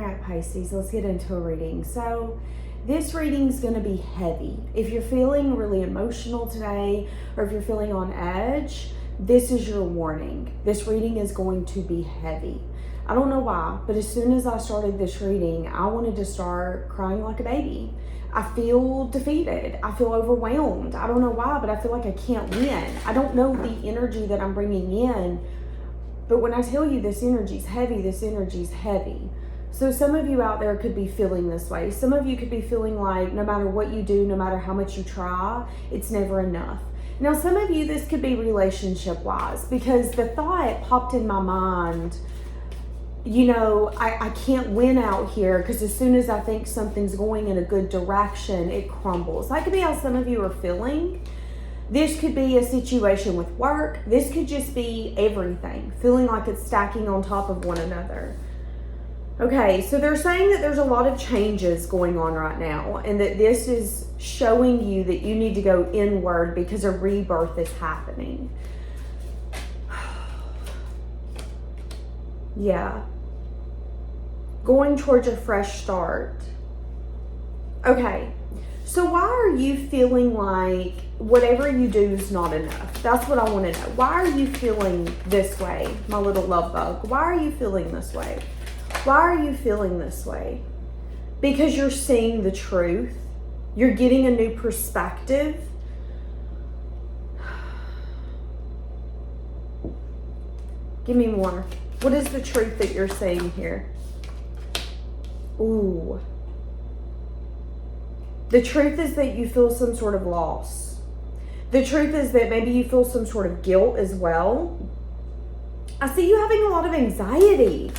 right, Pisces, let's get into a reading. So this reading is going to be heavy. If you're feeling really emotional today, or if you're feeling on edge, this is your warning. This reading is going to be heavy. I don't know why, but as soon as I started this reading, I wanted to start crying like a baby. I feel defeated. I feel overwhelmed. I don't know why, but I feel like I can't win. I don't know the energy that I'm bringing in, but when I tell you this energy is heavy, this energy is heavy. So some of you out there could be feeling this way. Some of you could be feeling like no matter what you do, no matter how much you try, it's never enough. Now, some of you, this could be relationship-wise, because the thought popped in my mind, you know, I can't win out here because as soon as I think something's going in a good direction, it crumbles. That could be how some of you are feeling. This could be a situation with work. This could just be everything, feeling like it's stacking on top of one another. Okay, so they're saying that there's a lot of changes going on right now and that this is showing you that you need to go inward because a rebirth is happening. Yeah. Going towards a fresh start. Okay, so why are you feeling like whatever you do is not enough? That's what I want to know. Why are you feeling this way, my little love bug? Why are you feeling this way? Why are you feeling this way? Because you're seeing the truth. You're getting a new perspective. Give me more. What is the truth that you're seeing here? Ooh. The truth is that you feel some sort of loss. The truth is that maybe you feel some sort of guilt as well. I see you having a lot of anxiety.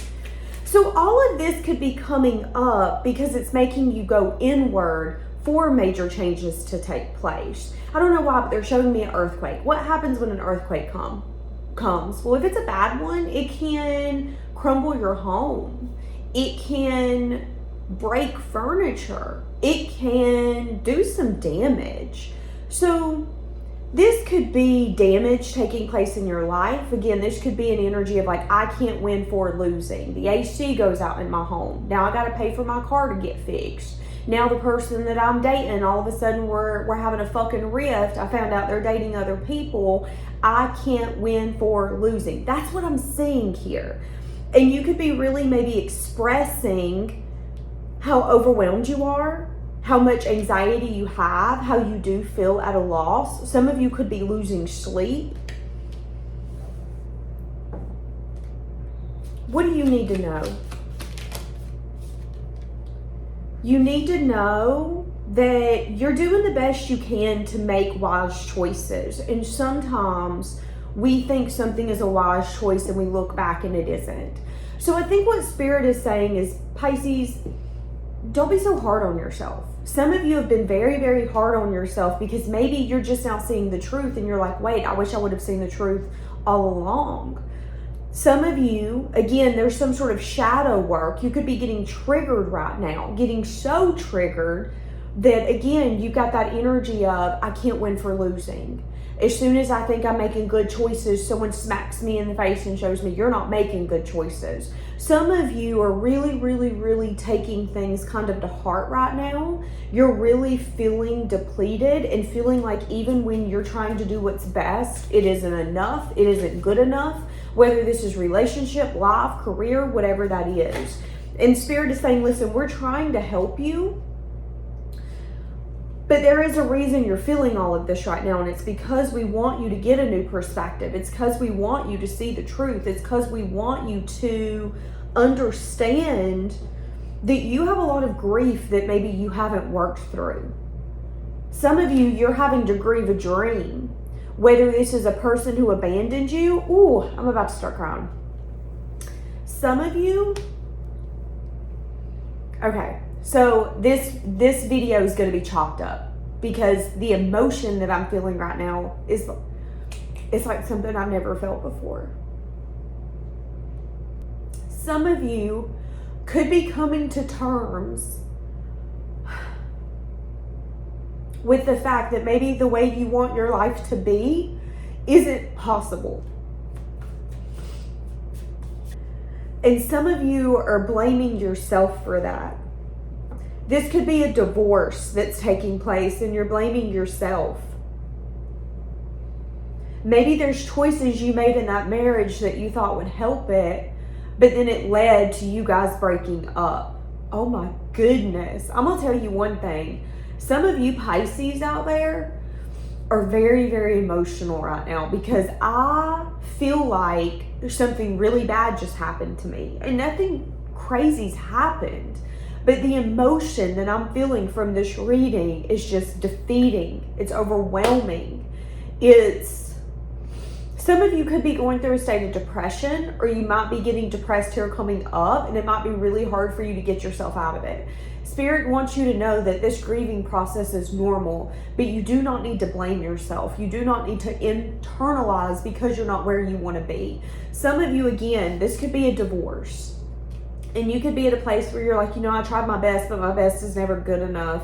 So all of this could be coming up because it's making you go inward for major changes to take place. I don't know why, but they're showing me an earthquake. What happens when an earthquake comes? Well, if it's a bad one, it can crumble your home. It can break furniture. It can do some damage. So this could be damage taking place in your life. Again, this could be an energy of like, I can't win for losing. The AC goes out in my home. Now I got to pay for my car to get fixed. Now the person that I'm dating, all of a sudden we're having a fucking rift. I found out they're dating other people. I can't win for losing. That's what I'm seeing here. And you could be really maybe expressing how overwhelmed you are, how much anxiety you have, how you do feel at a loss. Some of you could be losing sleep. What do you need to know? You need to know that you're doing the best you can to make wise choices. And sometimes we think something is a wise choice and we look back and it isn't. So I think what Spirit is saying is, Pisces, don't be so hard on yourself. Some of you have been very, very hard on yourself because maybe you're just now seeing the truth and you're like, wait, I wish I would have seen the truth all along. Some of you, again, there's some sort of shadow work. You could be getting triggered right now, getting so triggered that, again, you got that energy of, I can't win for losing. As soon as I think I'm making good choices, someone smacks me in the face and shows me you're not making good choices. Some of you are really, really, really taking things kind of to heart right now. You're really feeling depleted and feeling like even when you're trying to do what's best, it isn't enough. It isn't good enough. Whether this is relationship, life, career, whatever that is. And Spirit is saying, listen, we're trying to help you. But there is a reason you're feeling all of this right now, and it's because we want you to get a new perspective. It's because we want you to see the truth. It's because we want you to understand that you have a lot of grief that maybe you haven't worked through. Some of you, you're having to grieve a dream. Whether this is a person who abandoned you. Ooh, I'm about to start crying. Some of you, okay. So this video is going to be chopped up because the emotion that I'm feeling right now is it's like something I've never felt before. Some of you could be coming to terms with the fact that maybe the way you want your life to be isn't possible. And some of you are blaming yourself for that. This could be a divorce that's taking place and you're blaming yourself. Maybe there's choices you made in that marriage that you thought would help it, but then it led to you guys breaking up. Oh my goodness. I'm going to tell you one thing. Some of you Pisces out there are very, very emotional right now because I feel like something really bad just happened to me. And nothing crazy's happened. But the emotion that I'm feeling from this reading is just defeating. It's overwhelming. Some of you could be going through a state of depression, or you might be getting depressed here coming up, and it might be really hard for you to get yourself out of it. Spirit wants you to know that this grieving process is normal, but you do not need to blame yourself. You do not need to internalize because you're not where you want to be. Some of you, again, this could be a divorce. And you could be at a place where you're like, I tried my best, but my best is never good enough.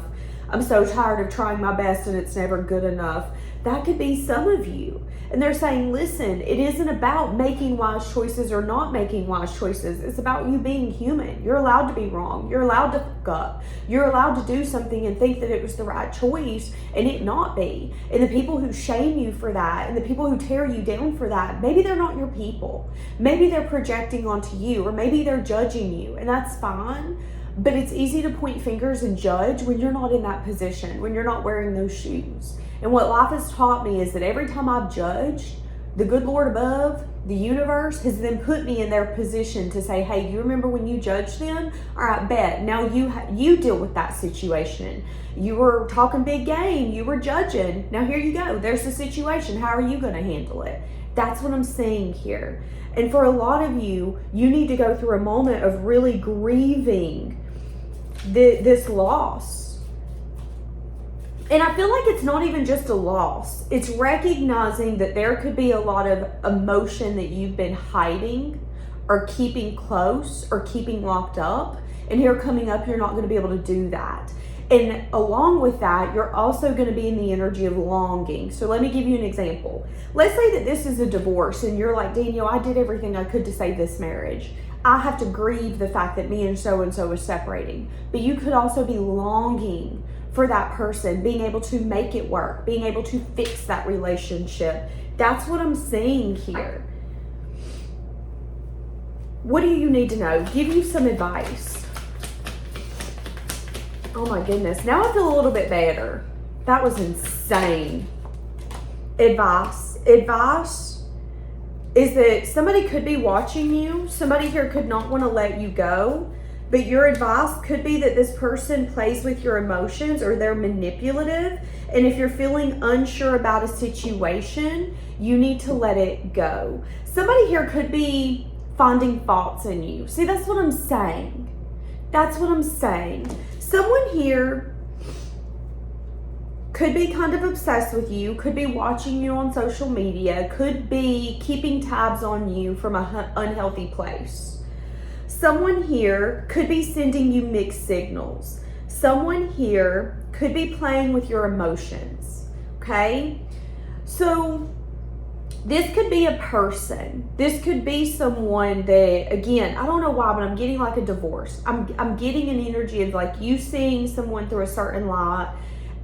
I'm so tired of trying my best and it's never good enough. That could be some of you. And they're saying, listen, it isn't about making wise choices or not making wise choices. It's about you being human. You're allowed to be wrong. You're allowed to fuck up. You're allowed to do something and think that it was the right choice and it not be. And the people who shame you for that and the people who tear you down for that, maybe they're not your people. Maybe they're projecting onto you, or maybe they're judging you, and that's fine. But it's easy to point fingers and judge when you're not in that position, when you're not wearing those shoes. And what life has taught me is that every time I've judged, the good Lord above, the universe, has then put me in their position to say, hey, you remember when you judged them? All right, bet. Now you deal with that situation. You were talking big game. You were judging. Now here you go. There's the situation. How are you going to handle it? That's what I'm saying here. And for a lot of you, you need to go through a moment of really grieving this loss. And I feel like it's not even just a loss. It's recognizing that there could be a lot of emotion that you've been hiding or keeping close or keeping locked up. And here coming up, you're not going to be able to do that. And along with that, you're also going to be in the energy of longing. So let me give you an example. Let's say that this is a divorce and you're like, Danielle, I did everything I could to save this marriage. I have to grieve the fact that me and so is separating. But you could also be longing for that person, being able to make it work, being able to fix that relationship. That's what I'm saying here. What do you need to know? Give you some advice. Oh my goodness. Now I feel a little bit better. That was insane. Advice is that somebody could be watching you. Somebody here could not want to let you go. But your advice could be that this person plays with your emotions or they're manipulative. And if you're feeling unsure about a situation, you need to let it go. Somebody here could be finding faults in you. See, that's what I'm saying. That's what I'm saying. Someone here could be kind of obsessed with you, could be watching you on social media, could be keeping tabs on you from an unhealthy place. Someone here could be sending you mixed signals. Someone here could be playing with your emotions, okay? So this could be a person. This could be someone that, again, I don't know why, but I'm getting like a divorce. I'm getting an energy of like you seeing someone through a certain light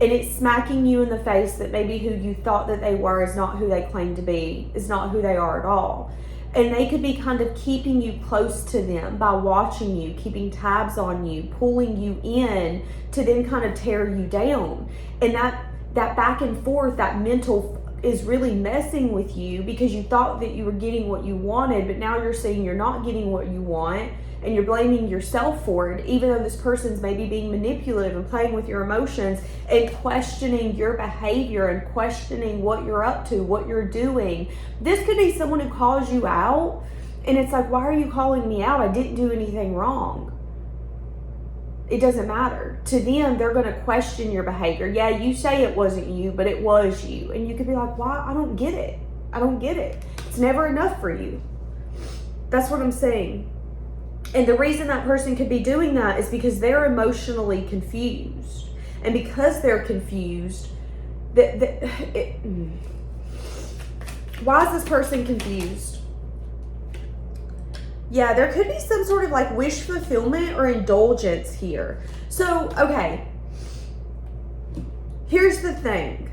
and it's smacking you in the face that maybe who you thought that they were is not who they claim to be, is not who they are at all. And they could be kind of keeping you close to them by watching you, keeping tabs on you, pulling you in to then kind of tear you down. And that back and forth, that mental is really messing with you because you thought that you were getting what you wanted, but now you're saying you're not getting what you want and you're blaming yourself for it, even though this person's maybe being manipulative and playing with your emotions and questioning your behavior and questioning what you're up to, what you're doing. This could be someone who calls you out and it's like, why are you calling me out? I didn't do anything wrong. It doesn't matter. To them, they're going to question your behavior. Yeah, you say it wasn't you, but it was you. And you could be like, why? I don't get it. I don't get it. It's never enough for you. That's what I'm saying. And the reason that person could be doing that is because they're emotionally confused. And because they're confused, why is this person confused? Yeah, there could be some sort of like wish fulfillment or indulgence here. So, okay. Here's the thing.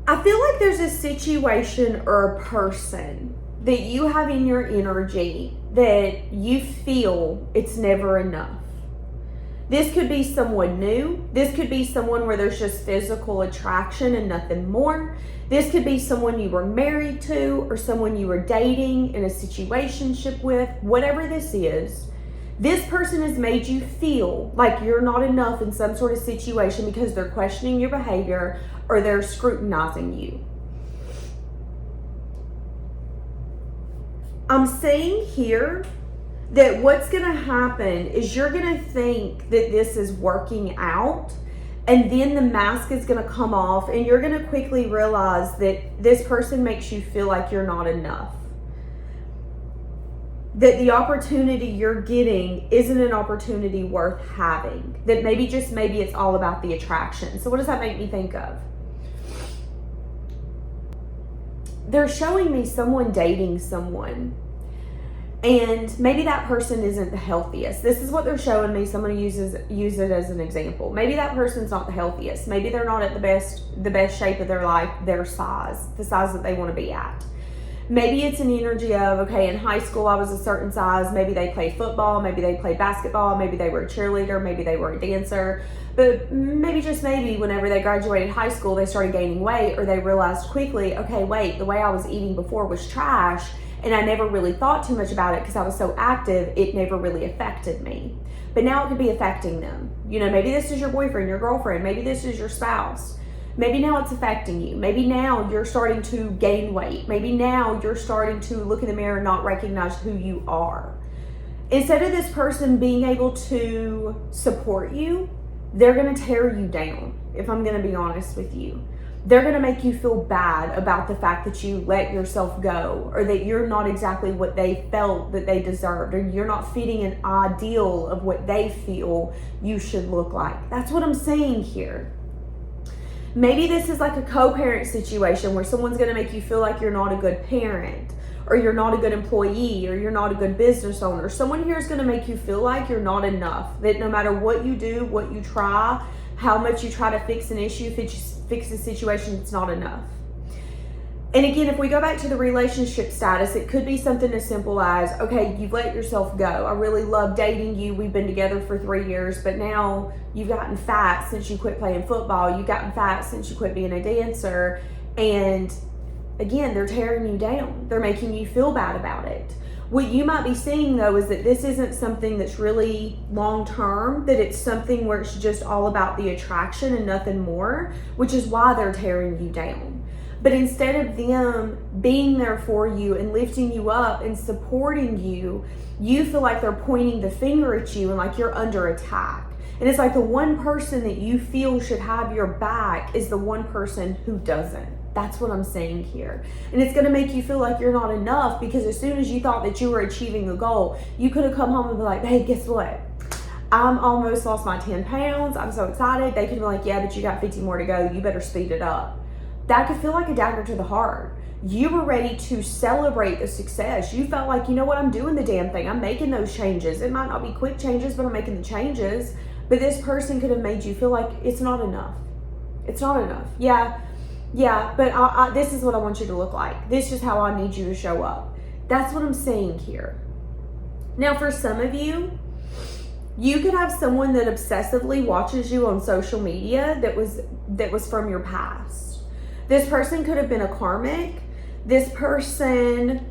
I feel like there's a situation or a person that you have in your energy that you feel it's never enough. This could be someone new. This could be someone where there's just physical attraction and nothing more. This could be someone you were married to or someone you were dating in a situationship with. Whatever this is, this person has made you feel like you're not enough in some sort of situation because they're questioning your behavior or they're scrutinizing you. I'm saying here that what's going to happen is you're going to think that this is working out, and then the mask is going to come off and you're going to quickly realize that this person makes you feel like you're not enough. That the opportunity you're getting isn't an opportunity worth having. That maybe it's all about the attraction. So what does that make me think of? They're showing me someone dating someone, and maybe that person isn't the healthiest. This is what they're showing me. Someone use it as an example. Maybe that person's not the healthiest. Maybe they're not at the best shape of their life, their size, the size that they want to be at. Maybe it's an energy of, okay, in high school I was a certain size. Maybe they played football. Maybe they played basketball. Maybe they were a cheerleader. Maybe they were a dancer. But maybe, just maybe, whenever they graduated high school, they started gaining weight, or they realized quickly, okay, wait, the way I was eating before was trash, and I never really thought too much about it because I was so active, it never really affected me. But now it could be affecting them. You know, maybe this is your boyfriend, your girlfriend. Maybe this is your spouse. Maybe now it's affecting you. Maybe now you're starting to gain weight. Maybe now you're starting to look in the mirror and not recognize who you are. Instead of this person being able to support you, they're going to tear you down, if I'm going to be honest with you. They're going to make you feel bad about the fact that you let yourself go, or that you're not exactly what they felt that they deserved, or you're not fitting an ideal of what they feel you should look like. That's what I'm saying here. Maybe this is like a co-parent situation where someone's going to make you feel like you're not a good parent, or you're not a good employee, or you're not a good business owner. Someone here is going to make you feel like you're not enough, that no matter what you do, what you try, how much you try to fix an issue, fix a situation, it's not enough. And again, if we go back to the relationship status, it could be something as simple as, okay, you've let yourself go. I really love dating you. We've been together for 3 years, but now you've gotten fat since you quit playing football. You've gotten fat since you quit being a dancer. And again, they're tearing you down. They're making you feel bad about it. What you might be seeing, though, is that this isn't something that's really long-term, that it's something where it's just all about the attraction and nothing more, which is why they're tearing you down. But instead of them being there for you and lifting you up and supporting you, you feel like they're pointing the finger at you and like you're under attack. And it's like the one person that you feel should have your back is the one person who doesn't. That's what I'm saying here. And it's going to make you feel like you're not enough, because as soon as you thought that you were achieving a goal, you could have come home and be like, hey, guess what? I'm almost lost my 10 pounds. I'm so excited. They could be like, yeah, but you got 50 more to go. You better speed it up. That could feel like a dagger to the heart. You were ready to celebrate the success. You felt like, you know what, I'm doing the damn thing. I'm making those changes. It might not be quick changes, but I'm making the changes. But this person could have made you feel like it's not enough. It's not enough. Yeah, but this is what I want you to look like. This is how I need you to show up. That's what I'm saying here. Now, for some of you, you could have someone that obsessively watches you on social media that was from your past. This person could have been a karmic. This person,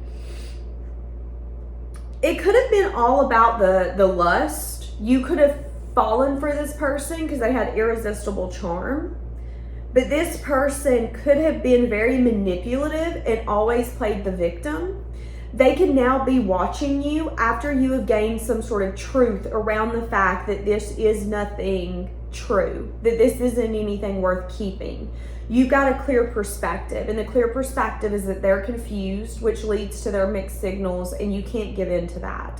it could have been all about the lust. You could have fallen for this person because they had irresistible charm. But this person could have been very manipulative and always played the victim. They could now be watching you after you have gained some sort of truth around the fact that this is nothing true, that this isn't anything worth keeping. You've got a clear perspective, and the clear perspective is that they're confused, which leads to their mixed signals, and you can't give in to that.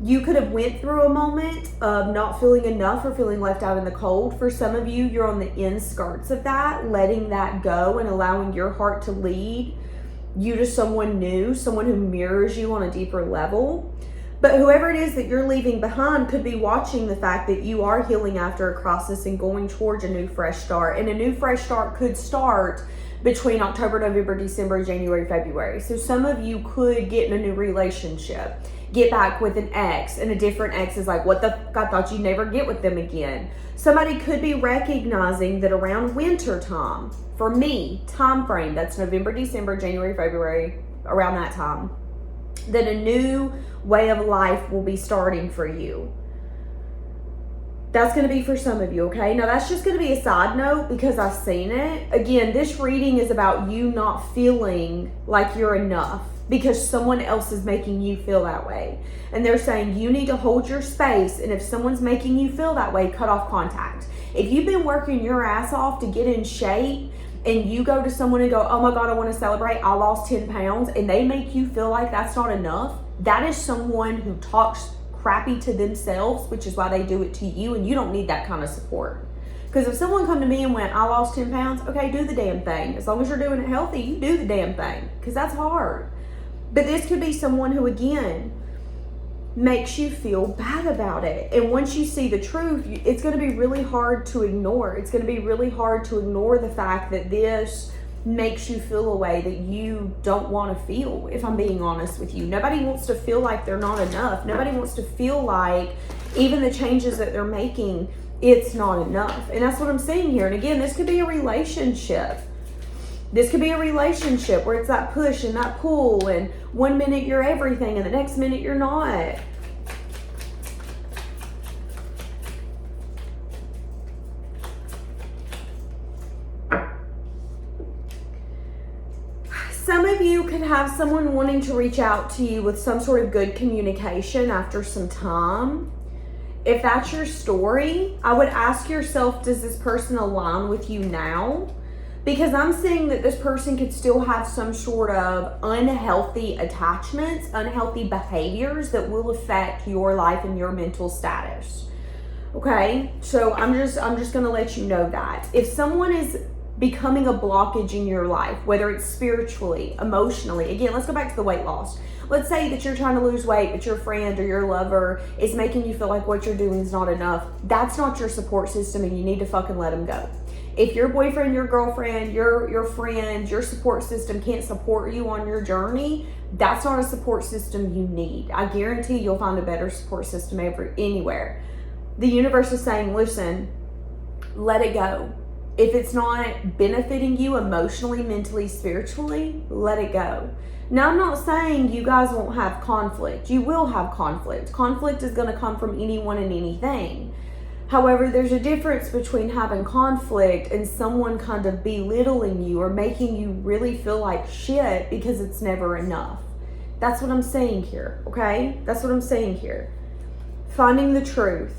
You could have went through a moment of not feeling enough or feeling left out in the cold. For some of you, you're on the end skirts of that, letting that go and allowing your heart to lead. you to someone new, someone who mirrors you on a deeper level. But whoever it is that you're leaving behind could be watching the fact that you are healing after a crisis and going towards a new fresh start. And a new fresh start could start between October, November, December, January, February. So some of you could get in a new relationship, get back with an ex, and a different ex is like, what the fuck, I thought you'd never get with them again. Somebody could be recognizing that around winter time, for me, time frame, that's November, December, January, February, around that time, that a new way of life will be starting for you. That's going to be for some of you, okay? Now, that's just going to be a side note because I've seen it. Again, this reading is about you not feeling like you're enough because someone else is making you feel that way. And they're saying you need to hold your space, and if someone's making you feel that way, cut off contact. If you've been working your ass off to get in shape, and you go to someone and go, oh my God, I want to celebrate, I lost 10 pounds, and they make you feel like that's not enough, that is someone who talks crappy to themselves, which is why they do it to you, and you don't need that kind of support. Because if someone come to me and went, I lost 10 pounds, okay, do the damn thing. As long as you're doing it healthy, you do the damn thing, because that's hard. But this could be someone who, again, makes you feel bad about it. And once you see the truth, it's going to be really hard to ignore. It's going to be really hard to ignore the fact that this makes you feel a way that you don't want to feel, if I'm being honest with you. Nobody wants to feel like they're not enough. Nobody wants to feel like even the changes that they're making, it's not enough. And that's what I'm saying here. And again, this could be a relationship. This could be a relationship where it's that push and that pull, and one minute you're everything and the next minute you're not. Some of you could have someone wanting to reach out to you with some sort of good communication after some time. If that's your story, I would ask yourself, does this person align with you now? Because I'm seeing that this person could still have some sort of unhealthy attachments, unhealthy behaviors that will affect your life and your mental status. Okay? So I'm just going to let you know that. If someone is becoming a blockage in your life, whether it's spiritually, emotionally, again, let's go back to the weight loss. Let's say that you're trying to lose weight, but your friend or your lover is making you feel like what you're doing is not enough. That's not your support system, and you need to fucking let them go. If your boyfriend, your girlfriend, your friend, your support system can't support you on your journey, that's not a support system you need. I guarantee you'll find a better support system anywhere. The universe is saying, listen, let it go. If it's not benefiting you emotionally, mentally, spiritually, let it go. Now, I'm not saying you guys won't have conflict. You will have conflict. Conflict is going to come from anyone and anything. However, there's a difference between having conflict and someone kind of belittling you or making you really feel like shit because it's never enough. That's what I'm saying here, okay? That's what I'm saying here. Finding the truth.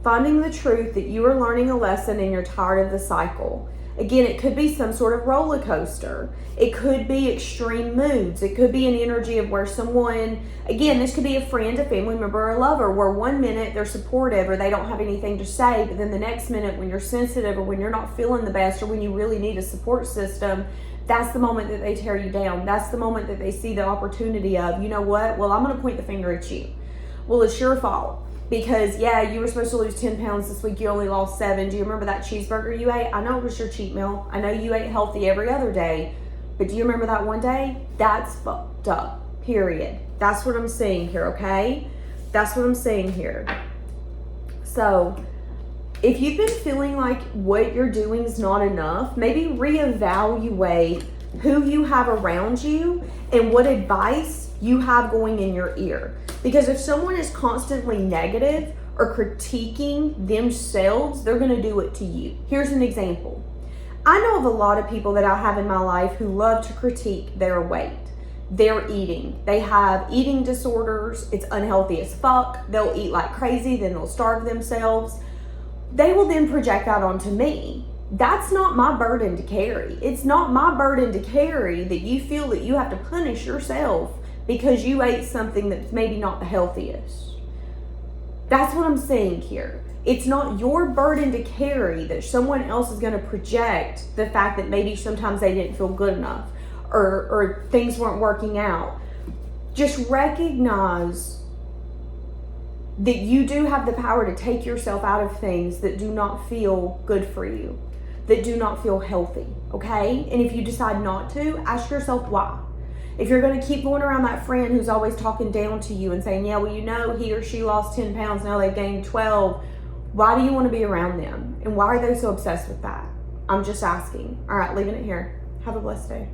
Finding the truth that you are learning a lesson and you're tired of the cycle. Again, it could be some sort of roller coaster. It could be extreme moods. It could be an energy of where someone, again, this could be a friend, a family member, or a lover, where one minute they're supportive or they don't have anything to say, but then the next minute when you're sensitive or when you're not feeling the best or when you really need a support system, that's the moment that they tear you down. That's the moment that they see the opportunity of, you know what, well, I'm going to point the finger at you. Well, it's your fault. Because, yeah, you were supposed to lose 10 pounds this week. You only lost 7. Do you remember that cheeseburger you ate? I know it was your cheat meal. I know you ate healthy every other day. But do you remember that one day? That's fucked up. Period. That's what I'm saying here, okay? That's what I'm saying here. So, if you've been feeling like what you're doing is not enough, maybe reevaluate who you have around you and what advice you have going in your ear. Because if someone is constantly negative or critiquing themselves, they're going to do it to you. Here's an example. I know of a lot of people that I have in my life who love to critique their weight, their eating. They have eating disorders. It's unhealthy as fuck. They'll eat like crazy, then they'll starve themselves. They will then project that onto me. That's not my burden to carry. It's not my burden to carry that you feel that you have to punish yourself because you ate something that's maybe not the healthiest. That's what I'm saying here. It's not your burden to carry that someone else is going to project the fact that maybe sometimes they didn't feel good enough, or things weren't working out. Just recognize that you do have the power to take yourself out of things that do not feel good for you, that do not feel healthy, okay? And if you decide not to, ask yourself why. If you're going to keep going around that friend who's always talking down to you and saying, yeah, well, you know, he or she lost 10 pounds, now they've gained 12, why do you want to be around them? And why are they so obsessed with that? I'm just asking. All right, leaving it here. Have a blessed day.